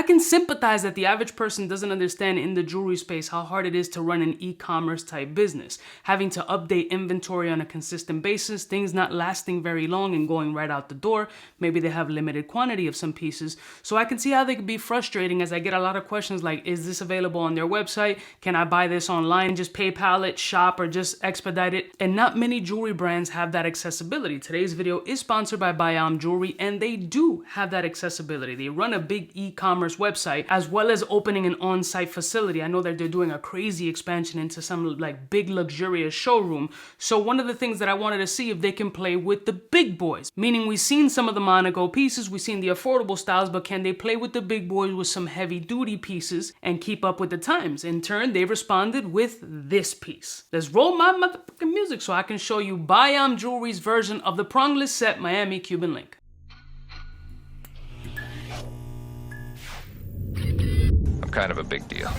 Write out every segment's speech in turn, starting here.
I can sympathize that the average person doesn't understand in the jewelry space how hard it is to run an e-commerce type business, having to update inventory on a consistent basis, things not lasting very long and going right out the door. Maybe they have limited quantity of some pieces. So I can see how they could be frustrating, as I get a lot of questions like, is this available on their website? Can I buy this online, just PayPal it, shop, or just expedite it? And not many jewelry brands have that accessibility. Today's video is sponsored by Bayam Jewelry, and they do have that accessibility. They run a big e-commerce website as well as opening an on-site facility. I know that they're doing a crazy expansion into some like big luxurious showroom. So one of the things that I wanted to see if they can play with the big boys, meaning we've seen some of the Monaco pieces, we've seen the affordable styles, but can they play with the big boys with some heavy duty pieces and keep up with the times? In turn, they responded with this piece. Let's roll my motherfucking music so I can show you Bayam Jewelry's version of the Prongless set Miami Cuban link. I'm kind of a big deal.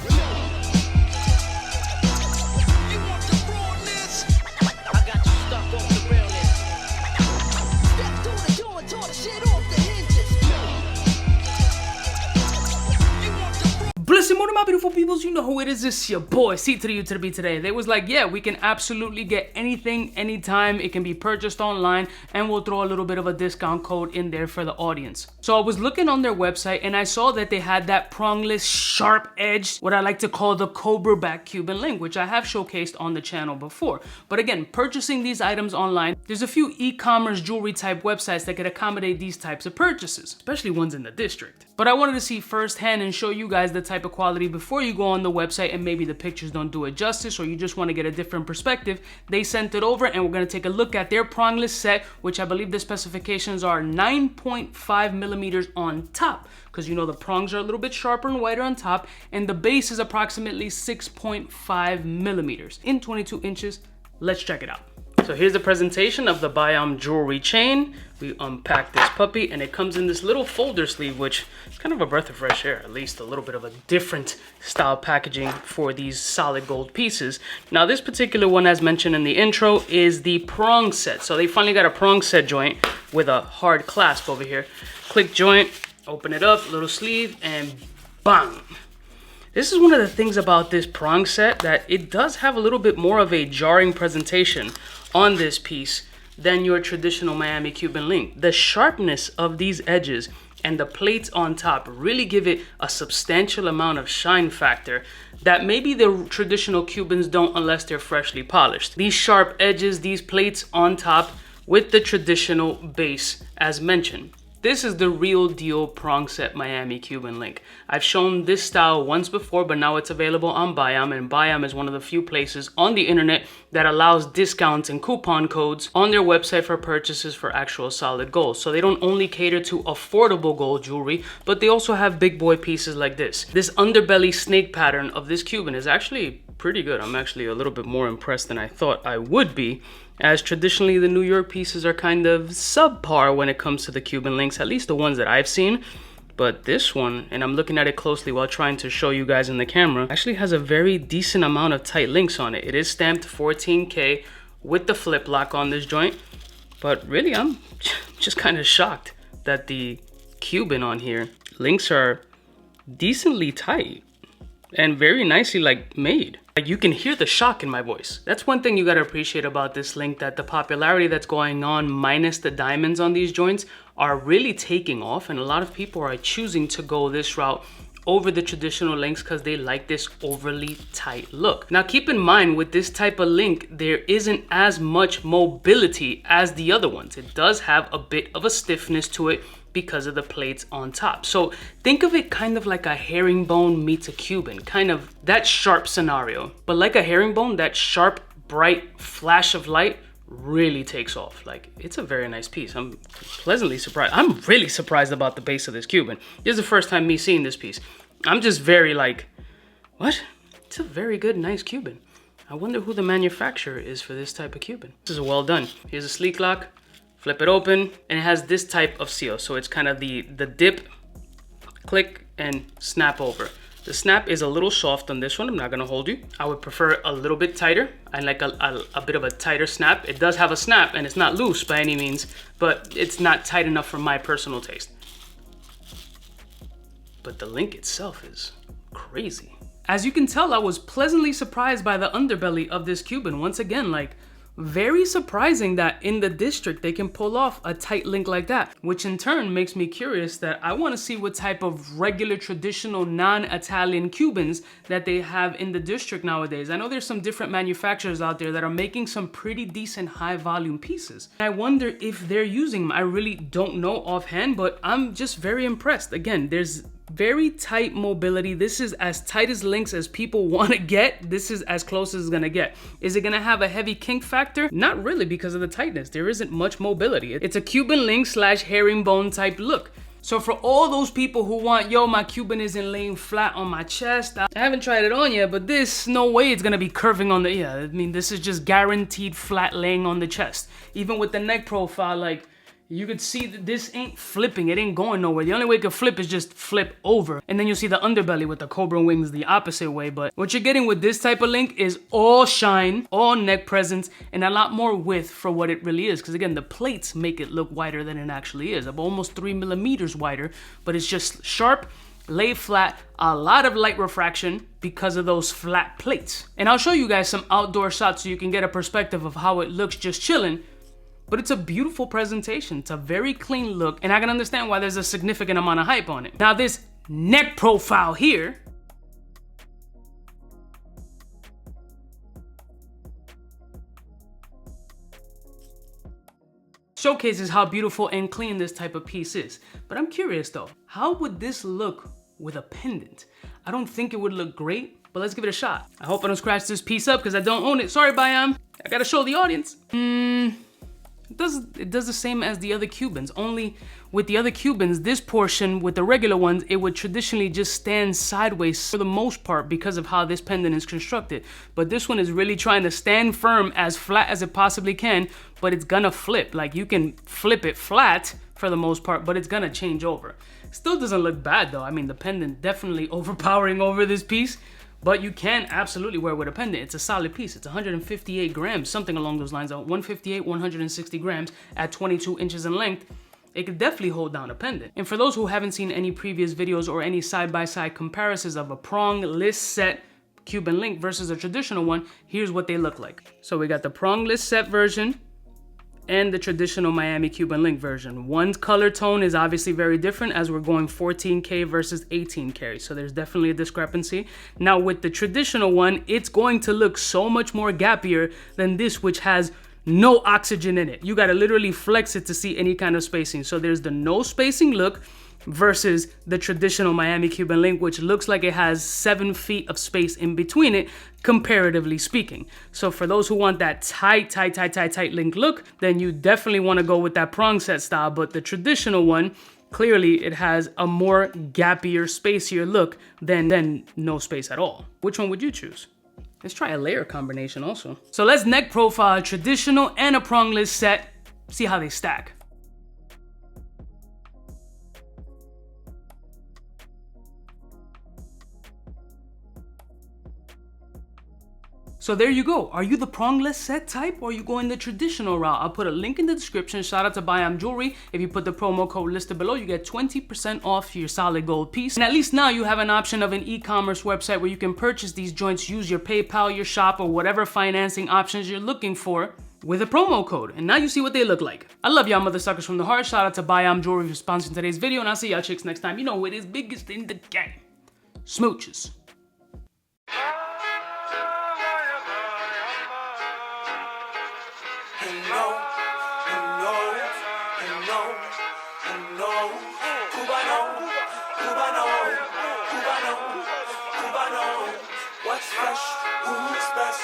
Listen, one of my beautiful peoples, you know who it is. It's your boy, C to the U to the B today. They was like, yeah, we can absolutely get anything, anytime. It can be purchased online, and we'll throw a little bit of a discount code in there for the audience. So I was looking on their website, and I saw that they had that prongless, sharp edge, what I like to call the Cobra back Cuban link, which I have showcased on the channel before. But again, purchasing these items online, there's a few e-commerce jewelry type websites that could accommodate these types of purchases, especially ones in the district. But I wanted to see firsthand and show you guys the type of quality before you go on the website, and maybe the pictures don't do it justice, or you just want to get a different perspective. They sent it over, and we're going to take a look at their prongless set, which I believe the specifications are 9.5 millimeters on top, because you know the prongs are a little bit sharper and wider on top, and the base is approximately 6.5 millimeters in 22 inches. Let's check it out. So here's the presentation of the Bayam jewelry chain. We unpack this puppy, and it comes in this little folder sleeve, which is kind of a breath of fresh air, at least a little bit of a different style packaging for these solid gold pieces. Now this particular one, as mentioned in the intro, is the prong set. So they finally got a prong set joint with a hard clasp over here. Click joint, open it up, little sleeve, and bang. This is one of the things about this prong set, that it does have a little bit more of a jarring presentation on this piece than your traditional Miami Cuban link. The sharpness of these edges and the plates on top really give it a substantial amount of shine factor that maybe the traditional Cubans don't unless they're freshly polished. These sharp edges, these plates on top with the traditional base as mentioned. This is the real deal prong set Miami Cuban link. I've shown this style once before, but now it's available on Biom, and Biom is one of the few places on the internet that allows discounts and coupon codes on their website for purchases for actual solid gold. So they don't only cater to affordable gold jewelry, but they also have big boy pieces like this. This underbelly snake pattern of this Cuban is actually pretty good. I'm actually a little bit more impressed than I thought I would be, as traditionally the New York pieces are kind of subpar when it comes to the Cuban links, at least the ones that I've seen. But this one, and I'm looking at it closely while trying to show you guys in the camera, actually has a very decent amount of tight links on it. It is stamped 14K with the flip lock on this joint, but really I'm just kind of shocked that the Cuban on here links are decently tight and very nicely like made. Like, you can hear the shock in my voice. That's one thing you gotta appreciate about this link, that the popularity that's going on minus the diamonds on these joints are really taking off, and a lot of people are choosing to go this route over the traditional links because they like this overly tight look. Now keep in mind, with this type of link, there isn't as much mobility as the other ones. It does have a bit of a stiffness to it because of the plates on top. So think of it kind of like a herringbone meets a Cuban, kind of that sharp scenario. But like a herringbone, that sharp, bright flash of light really takes off. Like, it's a very nice piece. I'm pleasantly surprised. I'm really surprised about the base of this Cuban. This is the first time me seeing this piece. I'm just very like, what? It's a very good, nice Cuban. I wonder who the manufacturer is for this type of Cuban. This is well done. Here's a sleek lock. Flip it open, and it has this type of seal. So it's kind of the dip, click, and snap over. The snap is a little soft on this one. I'm not gonna hold you. I would prefer a little bit tighter. I like a bit of a tighter snap. It does have a snap, and it's not loose by any means, but it's not tight enough for my personal taste. but the link itself is crazy. As you can tell, I was pleasantly surprised by the underbelly of this Cuban. Once again, like, very surprising that in the district they can pull off a tight link like that, which in turn makes me curious that I want to see what type of regular traditional non-Italian Cubans that they have in the district nowadays. I know there's some different manufacturers out there that are making some pretty decent high volume pieces. I wonder if they're using them. I really don't know offhand, but I'm just very impressed. Again, there's very tight mobility. This is as tight as links as people want to get. This is as close as it's gonna get. Is it gonna have a heavy kink factor? Not really, because of the tightness. There isn't much mobility. It's a Cuban link / herringbone type look. So for all those people who want, yo, my Cuban isn't laying flat on my chest, I haven't tried it on yet, but this, no way it's gonna be curving on the, I mean, this is just guaranteed flat laying on the chest. Even with the neck profile, like, you could see that this ain't flipping, it ain't going nowhere. The only way it could flip is just flip over. And then you'll see the underbelly with the cobra wings the opposite way. But what you're getting with this type of link is all shine, all neck presence, and a lot more width for what it really is. Because again, the plates make it look wider than it actually is. Almost 3 millimeters wider, but it's just sharp, lay flat, a lot of light refraction because of those flat plates. And I'll show you guys some outdoor shots so you can get a perspective of how it looks just chilling. But it's a beautiful presentation. It's a very clean look, and I can understand why there's a significant amount of hype on it. Now this neck profile here showcases how beautiful and clean this type of piece is. But I'm curious though, how would this look with a pendant? I don't think it would look great, but let's give it a shot. I hope I don't scratch this piece up because I don't own it. Sorry, Bayam. I gotta show the audience. It does the same as the other Cubans, only with the other Cubans, this portion with the regular ones, it would traditionally just stand sideways for the most part because of how this pendant is constructed. But this one is really trying to stand firm as flat as it possibly can, but it's gonna flip. Like, you can flip it flat for the most part, but it's gonna change over. Still doesn't look bad though. I mean, the pendant definitely overpowering over this piece. But you can absolutely wear it with a pendant. It's a solid piece. It's 158 grams, something along those lines. 158, 160 grams at 22 inches in length. It could definitely hold down a pendant. And for those who haven't seen any previous videos or any side-by-side comparisons of a prongless set Cuban link versus a traditional one, here's what they look like. So we got the prongless set version and the traditional Miami Cuban link version. One color tone is obviously very different as we're going 14K versus 18K. So there's definitely a discrepancy. Now with the traditional one, it's going to look so much more gappier than this, which has no oxygen in it. You gotta literally flex it to see any kind of spacing. So there's the no spacing look versus the traditional Miami Cuban link, which looks like it has 7 feet of space in between it, comparatively speaking. So for those who want that tight link look, then you definitely want to go with that prong set style. But the traditional one, clearly it has a more gappier, spacier look than no space at all. Which one would you choose? Let's try a layer combination also. So let's neck profile a traditional and a prongless set, see how they stack. So there you go. Are you the prongless set type or are you going the traditional route? I'll put a link in the description. Shout out to Bayam Jewelry. If you put the promo code listed below, you get 20% off your solid gold piece. And at least now you have an option of an e-commerce website where you can purchase these joints, use your PayPal, your shop, or whatever financing options you're looking for with a promo code. And now you see what they look like. I love y'all mother suckers from the heart. Shout out to Bayam Jewelry for sponsoring today's video. And I'll see y'all chicks next time. You know who it is, biggest in the game. Smooches. What's fresh? Who's best?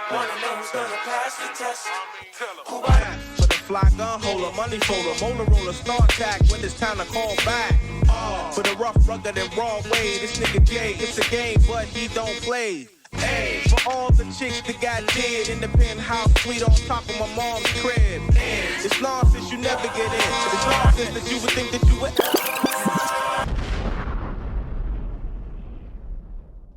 One of them's gonna pass the test. Cuban. For the fly gun holder, money folder, molar roller, start tag when it's time to call back. For the rough, rugged, and raw way, this nigga Jay, it's a game, but he don't play. Hey, for all the chicks that got dead in the penthouse suite on top of my mom's crib. It's nonsense you never get in. It's nonsense that you would think that you would.